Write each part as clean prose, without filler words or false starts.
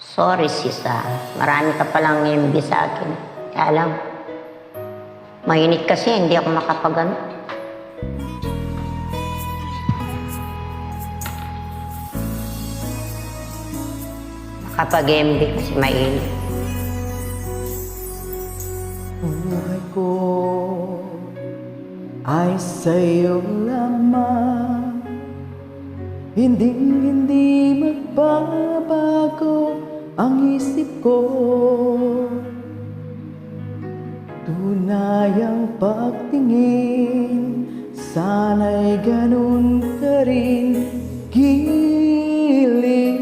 Sorry sis marami ka palang MB sa akin. Kaya lang, mainit kasi, hindi ako makapagano. Makapag-MB kasi mainit. Buhay ko ay sa'yo lamang, hindi magbabago ang isip ko. Tunay ang pagtingin, sana'y ganun ka rin, giliw.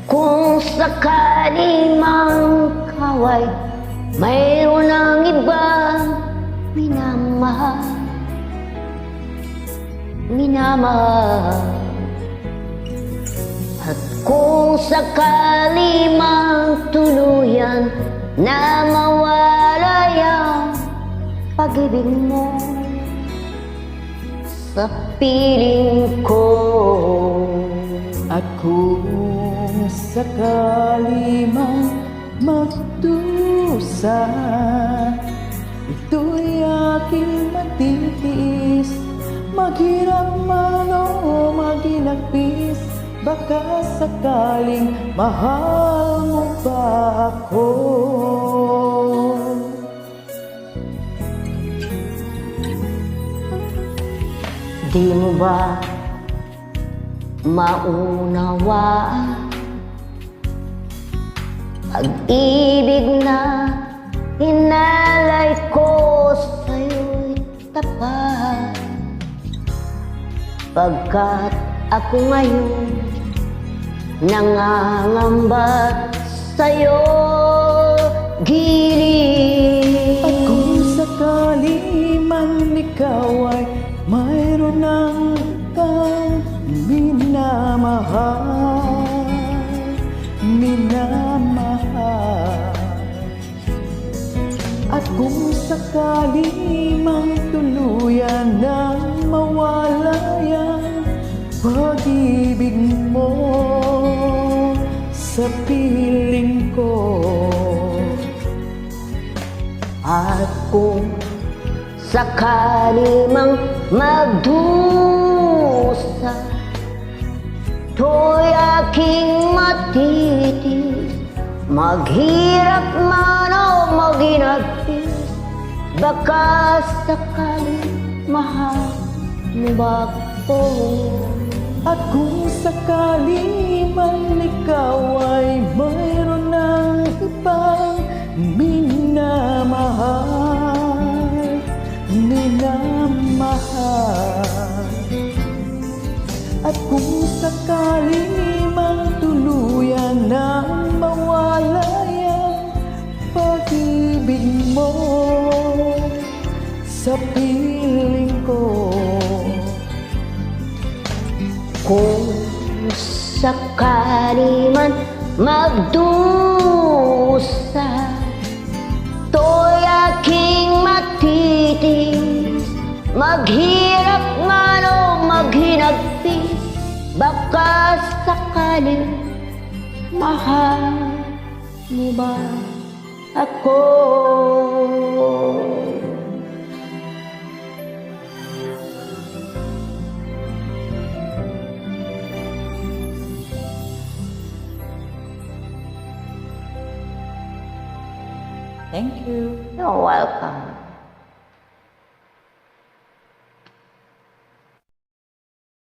Kung sakali mang kaway, mayroon ng ibang minamahal. At kung sakali mang tuluyan na mawala yung pag-ibig mo sa piling ko. At kung sakali mang magdusa, ito'y aking matitiis. Maghirap man o maginagpis, baka sakaling mahal mo ba ako? Di mo ba maunawaan pag-ibig na hinalay ko sa'yo'y tapat? Pagkat ako ngayon nangangamba sa'yo, giliw. At kung sakali man ikaw ay mayroon ng kang minamahal, at kung sakali mang tuluyan nang mawala yung pag-ibig mo sa piling ko. At kung sakali mang magdusa, to'y aking matitis. Maghirap man o maginagpis, baka sakali mahal mo ba ako? At kung sakali man ikaw ay mayroon ng ibang minamahal, at kung sakali mang tuluyan nang mawala yung pag-ibig mo sa piling ko. Kung sakali man magdusa, to'y aking matitis. Maghirap man o maghinagpis, baka sakali mahal mo ba ako? Thank you. You're welcome.